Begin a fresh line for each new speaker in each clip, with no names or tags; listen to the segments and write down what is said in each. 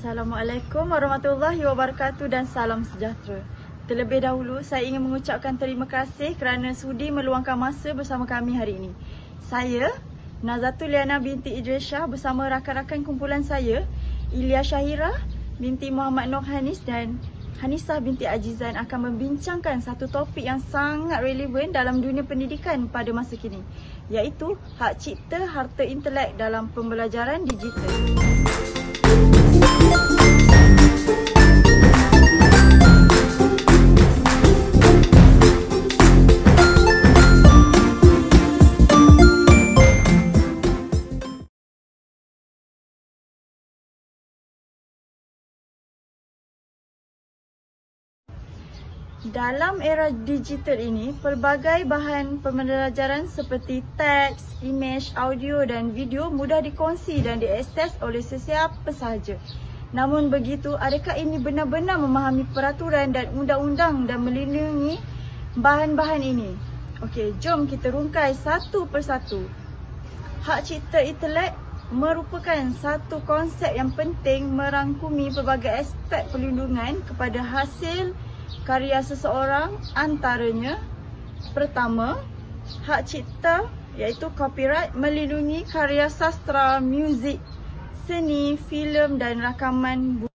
Assalamualaikum warahmatullahi wabarakatuh dan salam sejahtera. Terlebih dahulu, saya ingin mengucapkan terima kasih kerana sudi meluangkan masa bersama kami hari ini. Saya, Nazatul Liana binti Idris Shah bersama rakan-rakan kumpulan saya, Ilya Syahira binti Muhammad Nur Hanis dan Hanisah binti Ajizan akan membincangkan satu topik yang sangat relevan dalam dunia pendidikan pada masa kini, iaitu hak cipta harta intelek dalam pembelajaran digital. Dalam era digital ini, pelbagai bahan pembelajaran seperti teks, imej, audio dan video mudah dikongsi dan diakses oleh sesiapa sahaja. Namun begitu, adakah ini benar-benar memahami peraturan dan undang-undang dan melindungi bahan-bahan ini? Okey, jom kita rungkai satu persatu. Hak cipta intelek merupakan satu konsep yang penting merangkumi pelbagai aspek perlindungan kepada hasil karya seseorang, antaranya pertama, hak cipta iaitu copyright melindungi karya sastera, muzik, seni, filem dan rakaman.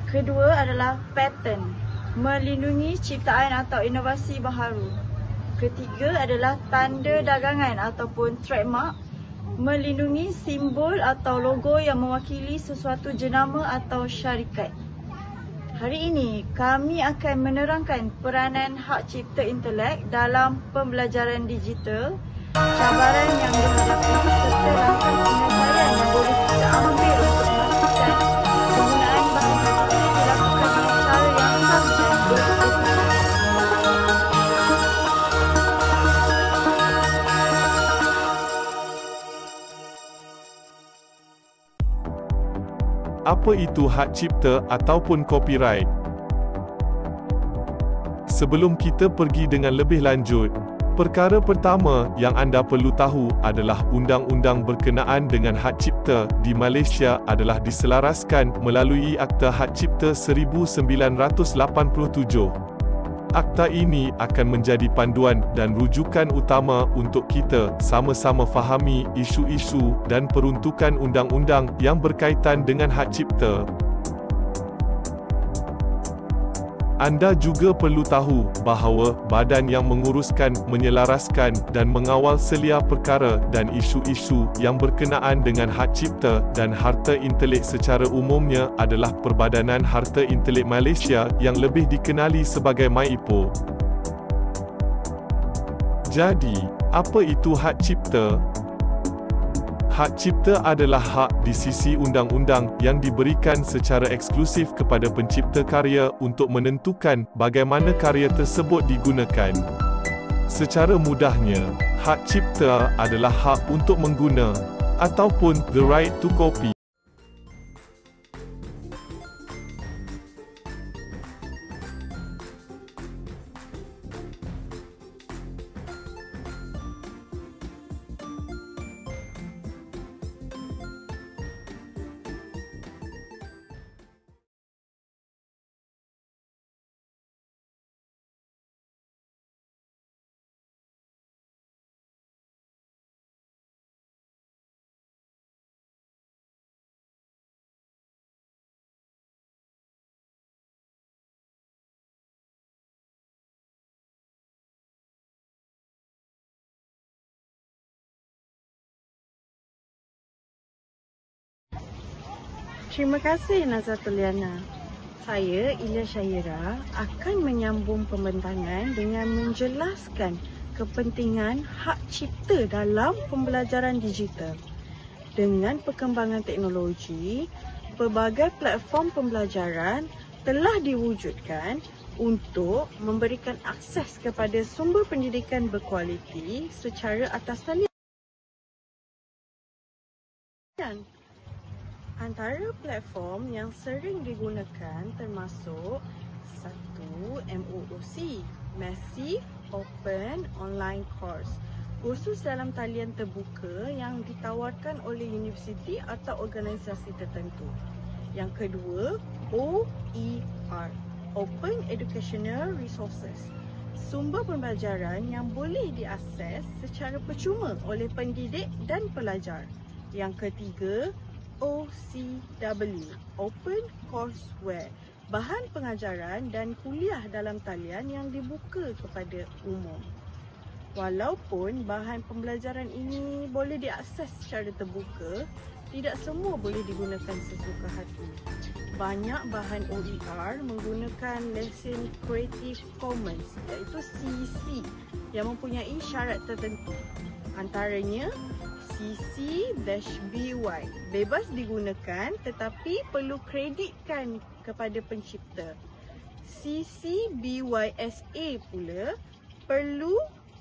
Kedua adalah patent, melindungi ciptaan atau inovasi baharu. Ketiga adalah tanda dagangan ataupun trademark, melindungi simbol atau logo yang mewakili sesuatu jenama atau syarikat. Hari ini, kami akan menerangkan peranan hak cipta intelek dalam pembelajaran digital, cabaran yang dihadapi serta langkah penyelesaian yang boleh kita ambil untuk memastikan penggunaan bahan tersebut dilakukan dengan cara yang sah dan beretika.
Apa itu hak cipta ataupun copyright? Sebelum kita pergi dengan lebih lanjut, perkara pertama yang anda perlu tahu adalah undang-undang berkenaan dengan hak cipta di Malaysia adalah diselaraskan melalui Akta Hak Cipta 1987. Akta ini akan menjadi panduan dan rujukan utama untuk kita sama-sama fahami isu-isu dan peruntukan undang-undang yang berkaitan dengan hak cipta. Anda juga perlu tahu bahawa badan yang menguruskan, menyelaraskan dan mengawal selia perkara dan isu-isu yang berkenaan dengan hak cipta dan harta intelek secara umumnya adalah Perbadanan Harta Intelek Malaysia yang lebih dikenali sebagai MYIPO. Jadi, apa itu hak cipta? Hak cipta adalah hak di sisi undang-undang yang diberikan secara eksklusif kepada pencipta karya untuk menentukan bagaimana karya tersebut digunakan. Secara mudahnya, hak cipta adalah hak untuk mengguna ataupun the right to copy.
Terima kasih Nazatul Liana. Saya, Ilya Syahira, akan menyambung pembentangan dengan menjelaskan kepentingan hak cipta dalam pembelajaran digital. Dengan perkembangan teknologi, pelbagai platform pembelajaran telah diwujudkan untuk memberikan akses kepada sumber pendidikan berkualiti secara atas talian. Antara platform yang sering digunakan termasuk 1. MOOC, Massive Open Online Course. kursus dalam talian terbuka yang ditawarkan oleh universiti atau organisasi tertentu. Yang kedua, OER, Open Educational Resources, sumber pembelajaran yang boleh diakses secara percuma oleh pendidik dan pelajar. Yang ketiga, OCW, Open Courseware, bahan pengajaran dan kuliah dalam talian yang dibuka kepada umum. Walaupun bahan pembelajaran ini boleh diakses secara terbuka, tidak semua boleh digunakan sesuka hati. Banyak bahan OER menggunakan lesen Creative Commons iaitu CC yang mempunyai syarat tertentu. Antaranya CC-BY bebas digunakan tetapi perlu kreditkan kepada pencipta. CC-BY-SA pula perlu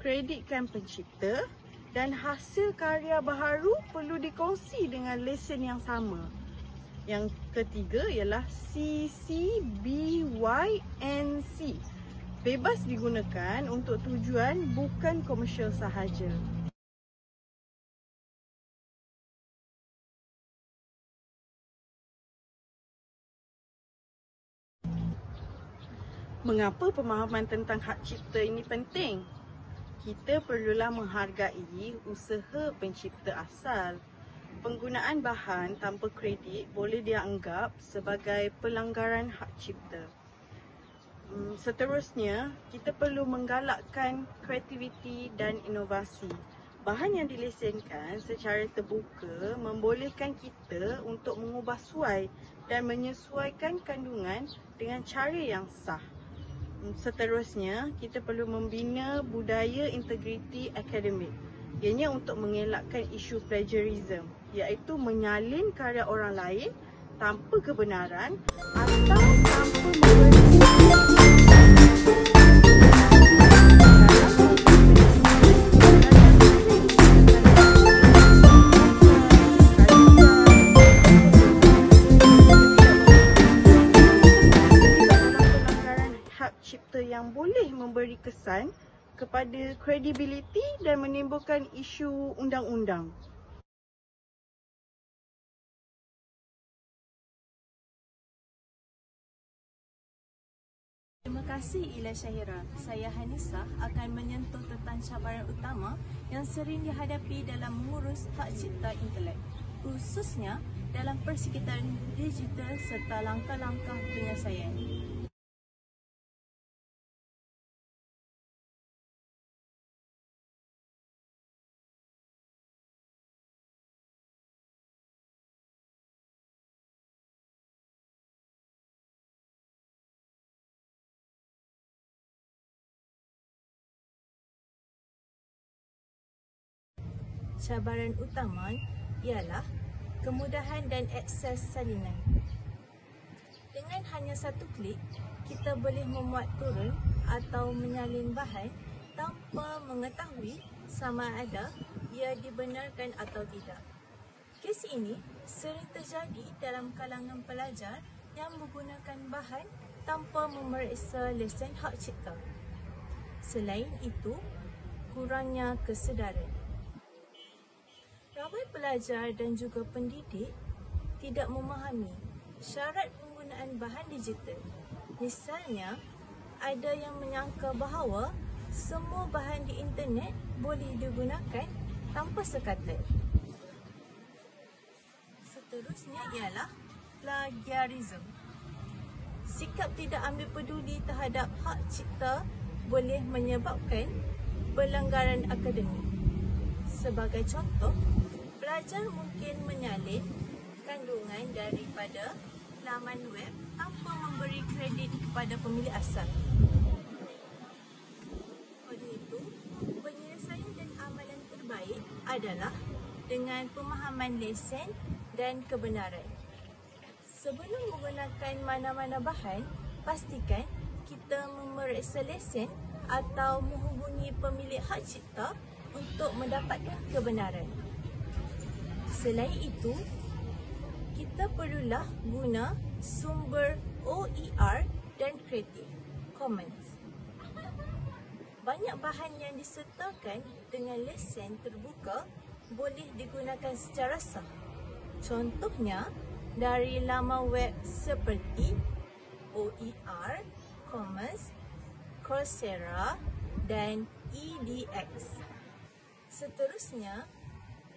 kreditkan pencipta dan hasil karya baharu perlu dikongsi dengan lesen yang sama. Yang ketiga ialah CC-BY-NC, bebas digunakan untuk tujuan bukan komersial sahaja. Mengapa pemahaman tentang hak cipta ini penting? Kita perlulah menghargai usaha pencipta asal. Penggunaan bahan tanpa kredit boleh dianggap sebagai pelanggaran hak cipta. Seterusnya, kita perlu menggalakkan kreativiti dan inovasi. Bahan yang dilesenkan secara terbuka membolehkan kita untuk mengubah suai dan menyesuaikan kandungan dengan cara yang sah. Seterusnya, kita perlu membina budaya integriti akademik, ianya untuk mengelakkan isu plagiarism, iaitu menyalin karya orang lain tanpa kebenaran atau tanpa memberi yang boleh memberi kesan kepada kredibiliti dan menimbulkan isu undang-undang.
Terima kasih Ila Syahira. Saya Hanisah akan menyentuh tentang cabaran utama yang sering dihadapi dalam mengurus hak cipta intelek, khususnya dalam persekitaran digital serta langkah-langkah penyelesaian. Cabaran utama ialah kemudahan dan akses salinan. Dengan hanya satu klik, kita boleh memuat turun atau menyalin bahan tanpa mengetahui sama ada ia dibenarkan atau tidak. Kes ini sering terjadi dalam kalangan pelajar yang menggunakan bahan tanpa memeriksa lesen hak cipta. Selain itu, kurangnya kesedaran. Ramai pelajar dan juga pendidik tidak memahami syarat penggunaan bahan digital. Misalnya, ada yang menyangka bahawa semua bahan di internet boleh digunakan tanpa sekatat. Seterusnya ialah plagiarism. Sikap tidak ambil peduli terhadap hak cipta boleh menyebabkan pelanggaran akademik. Sebagai contoh, pelajar mungkin menyalin kandungan daripada laman web tanpa memberi kredit kepada pemilik asal. Oleh itu, penyelesaian dan amalan terbaik adalah dengan pemahaman lesen dan kebenaran. Sebelum menggunakan mana-mana bahan, pastikan kita memeriksa lesen atau menghubungi pemilik hak cipta untuk mendapatkan kebenaran. Selain itu, kita perlulah guna sumber OER dan Creative Commons. banyak bahan yang disertakan dengan lesen terbuka boleh digunakan secara sah. Contohnya, dari laman web seperti OER, Commons, Coursera dan edX. Seterusnya,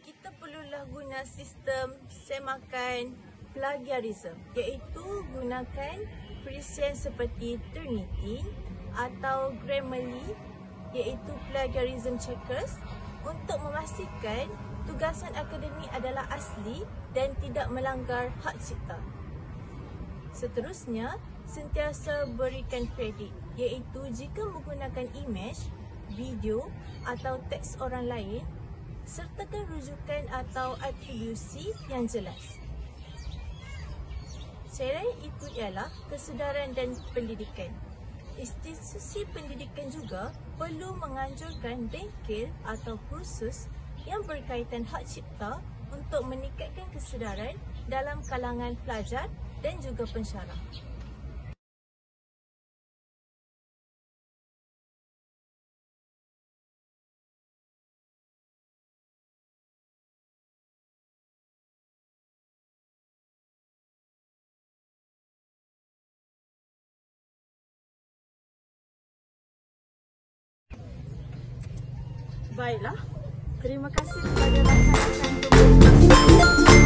kita perlulah guna sistem semakan plagiarism, iaitu gunakan perisian seperti Turnitin atau Grammarly, iaitu plagiarism checkers, untuk memastikan tugasan akademik adalah asli dan tidak melanggar hak cipta. Seterusnya, sentiasa berikan kredit, iaitu jika menggunakan imej, video atau teks orang lain, sertakan rujukan atau atribusi yang jelas. Selain itu ialah kesedaran dan pendidikan. Institusi pendidikan juga perlu menganjurkan bengkel atau kursus yang berkaitan hak cipta untuk meningkatkan kesedaran dalam kalangan pelajar dan juga pensyarah.
Baiklah, terima kasih kepada rakan-rakan